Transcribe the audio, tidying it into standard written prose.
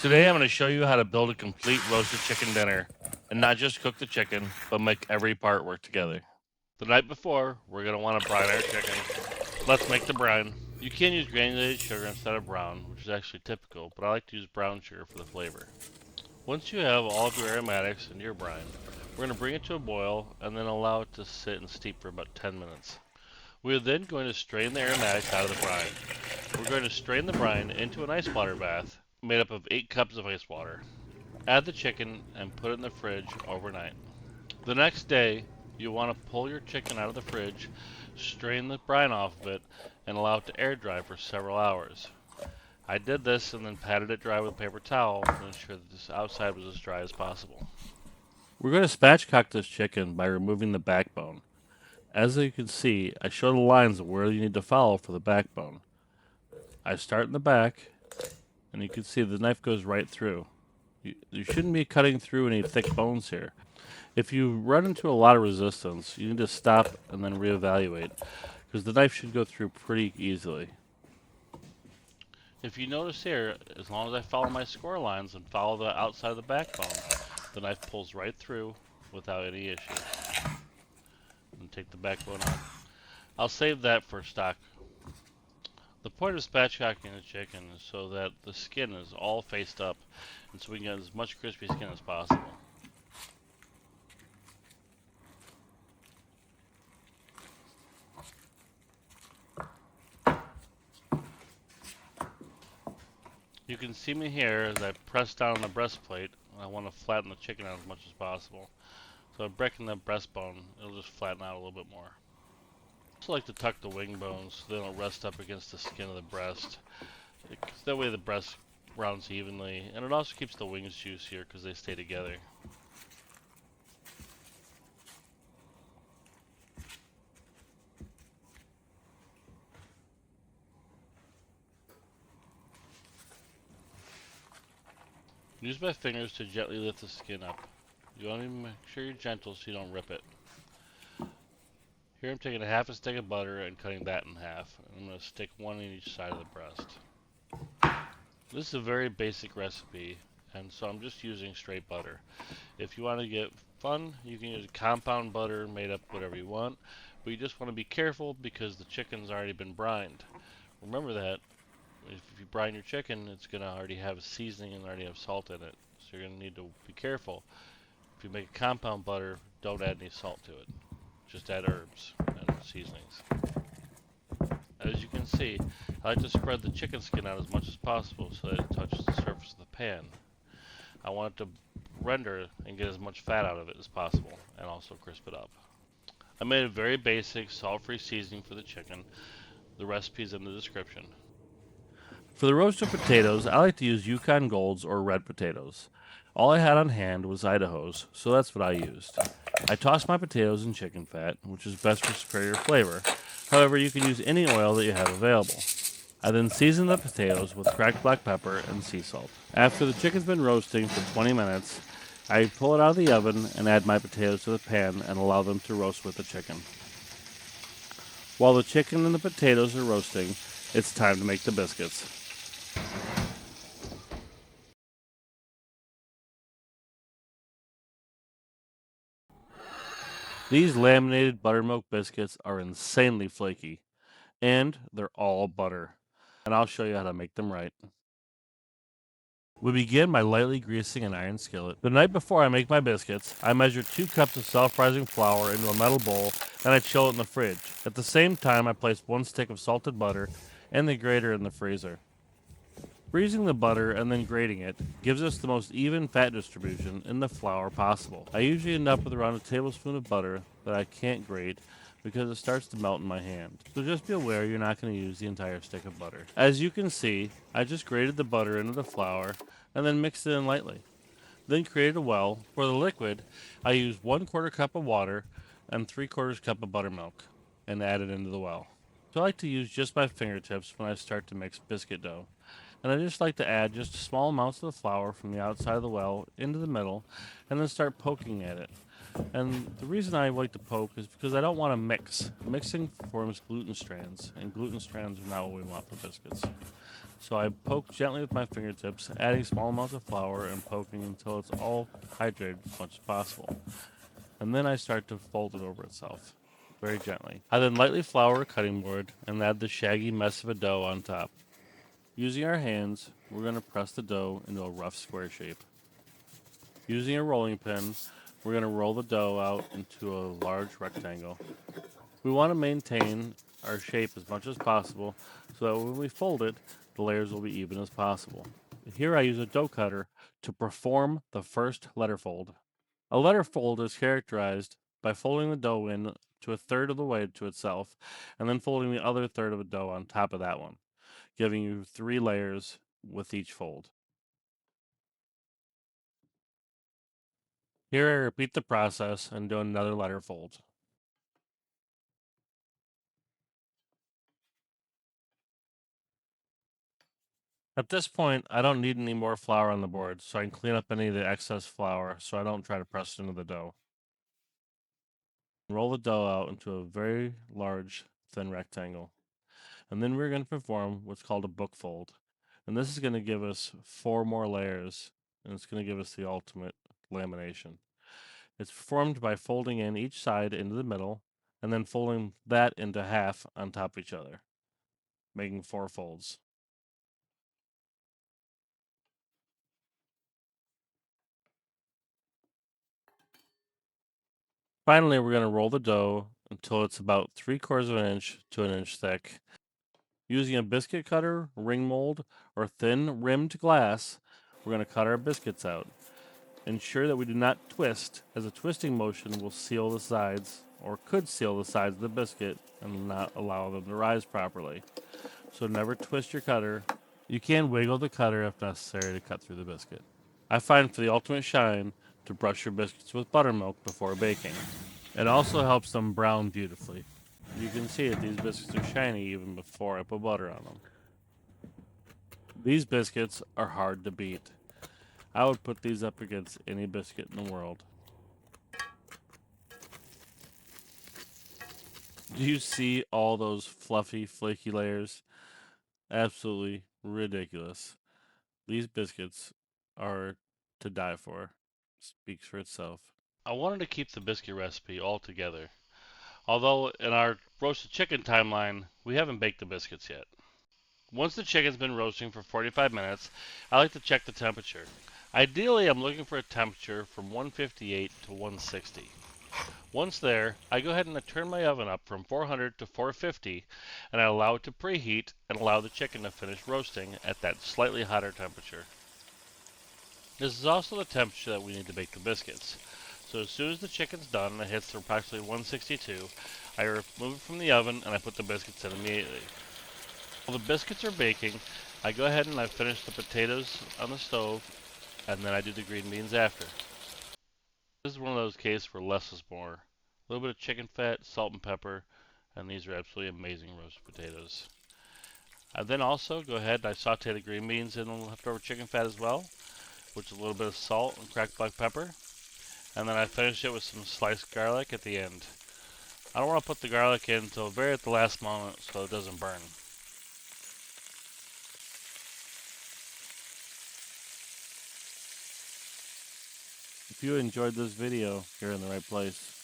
Today I'm going to show you how to build a complete roasted chicken dinner and not just cook the chicken, but make every part work together. The night before, we're going to want to brine our chicken. Let's make the brine. You can use granulated sugar instead of brown, which is actually typical, but I like to use brown sugar for the flavor. Once you have all of your aromatics into your brine, we're going to bring it to a boil and then allow it to sit and steep for about 10 minutes. We are then going to strain the aromatics out of the brine. We're going to strain the brine into an ice water bath made up of 8 cups of ice water. Add the chicken and put it in the fridge overnight. The next day, you want to pull your chicken out of the fridge, strain the brine off of it, and allow it to air dry for several hours. I did this and then patted it dry with a paper towel to ensure that this outside was as dry as possible. We're going to spatchcock this chicken by removing the backbone. As you can see, I show the lines of where you need to follow for the backbone. I start in the back, and you can see the knife goes right through. You shouldn't be cutting through any thick bones here. If you run into a lot of resistance, you need to stop and then reevaluate, because the knife should go through pretty easily. If you notice here, as long as I follow my score lines and follow the outside of the backbone, the knife pulls right through without any issue. And take the backbone out. I'll save that for stock. The point of spatchcocking the chicken is so that the skin is all faced up, and so we can get as much crispy skin as possible. You can see me here as I press down on the breastplate. I want to flatten the chicken out as much as possible. So I'm breaking the breastbone, it'll just flatten out a little bit more. I also like to tuck the wing bones so they don't rest up against the skin of the breast. That way the breast rounds evenly, and it also keeps the wings juicier because they stay together. Use my fingers to gently lift the skin up. You want to make sure you're gentle so you don't rip it. Here I'm taking a half a stick of butter and cutting that in half. I'm going to stick one in each side of the breast. This is a very basic recipe, and so I'm just using straight butter. If you want to get fun, you can use compound butter made up whatever you want, but you just want to be careful because the chicken's already been brined. Remember that if you brine your chicken, it's going to already have seasoning and already have salt in it, so you're going to need to be careful. If you make a compound butter, don't add any salt to it. Just add herbs and seasonings. As you can see, I like to spread the chicken skin out as much as possible so that it touches the surface of the pan. I want it to render and get as much fat out of it as possible, and also crisp it up. I made a very basic salt-free seasoning for the chicken. The recipe is in the description. For the roasted potatoes, I like to use Yukon Golds or red potatoes. All I had on hand was Idaho's, so that's what I used. I tossed my potatoes in chicken fat, which is best for superior flavor. However, you can use any oil that you have available. I then seasoned the potatoes with cracked black pepper and sea salt. After the chicken's been roasting for 20 minutes, I pull it out of the oven and add my potatoes to the pan and allow them to roast with the chicken. While the chicken and the potatoes are roasting, it's time to make the biscuits. These laminated buttermilk biscuits are insanely flaky, and they're all butter. And I'll show you how to make them right. We begin by lightly greasing an iron skillet. The night before I make my biscuits, I measure 2 cups of self-rising flour into a metal bowl, and I chill it in the fridge. At the same time, I place 1 stick of salted butter and the grater in the freezer. Freezing the butter and then grating it gives us the most even fat distribution in the flour possible. I usually end up with around a tablespoon of butter that I can't grate because it starts to melt in my hand. So just be aware you're not going to use the entire stick of butter. As you can see, I just grated the butter into the flour and then mixed it in lightly. Then created a well. For the liquid, I used 1/4 cup of water and 3/4 cup of buttermilk and added into the well. So I like to use just my fingertips when I start to mix biscuit dough. And I just like to add just small amounts of the flour from the outside of the well into the middle and then start poking at it. And the reason I like to poke is because I don't want to mix. Mixing forms gluten strands, and gluten strands are not what we want for biscuits. So I poke gently with my fingertips, adding small amounts of flour and poking until it's all hydrated as much as possible. And then I start to fold it over itself, very gently. I then lightly flour a cutting board and add the shaggy mess of a dough on top. Using our hands, we're going to press the dough into a rough square shape. Using a rolling pin, we're going to roll the dough out into a large rectangle. We want to maintain our shape as much as possible so that when we fold it, the layers will be even as possible. Here I use a dough cutter to perform the first letter fold. A letter fold is characterized by folding the dough in to a third of the way to itself and then folding the other third of the dough on top of that one, giving you 3 layers with each fold. Here I repeat the process and do another letter fold. At this point, I don't need any more flour on the board, so I can clean up any of the excess flour so I don't try to press it into the dough. Roll the dough out into a very large, thin rectangle. And then we're going to perform what's called a book fold. And this is going to give us 4 more layers, and it's going to give us the ultimate lamination. It's performed by folding in each side into the middle, and then folding that into half on top of each other, making 4 folds. Finally, we're going to roll the dough until it's about 3/4 of an inch to an inch thick. Using a biscuit cutter, ring mold, or thin rimmed glass, we're going to cut our biscuits out. Ensure that we do not twist, as a twisting motion will seal the sides, or could seal the sides of the biscuit and not allow them to rise properly. So never twist your cutter. You can wiggle the cutter if necessary to cut through the biscuit. I find for the ultimate shine to brush your biscuits with buttermilk before baking. It also helps them brown beautifully. You can see that these biscuits are shiny even before I put butter on them. These biscuits are hard to beat. I would put these up against any biscuit in the world. Do you see all those fluffy, flaky layers? Absolutely ridiculous. These biscuits are to die for. Speaks for itself. I wanted to keep the biscuit recipe all together. Although in our roasted chicken timeline, we haven't baked the biscuits yet. Once the chicken's been roasting for 45 minutes, I like to check the temperature. Ideally, I'm looking for a temperature from 158 to 160. Once there, I go ahead and I turn my oven up from 400 to 450 and I allow it to preheat and allow the chicken to finish roasting at that slightly hotter temperature. This is also the temperature that we need to bake the biscuits. So as soon as the chicken's done and it hits approximately 162, I remove it from the oven and I put the biscuits in immediately. While the biscuits are baking, I go ahead and I finish the potatoes on the stove and then I do the green beans after. This is one of those cases where less is more. A little bit of chicken fat, salt and pepper, and these are absolutely amazing roasted potatoes. I then also go ahead and I saute the green beans in the leftover chicken fat as well, which is a little bit of salt and cracked black pepper. And then I finish it with some sliced garlic at the end. I don't want to put the garlic in until very at the last moment so it doesn't burn. If you enjoyed this video, you're in the right place.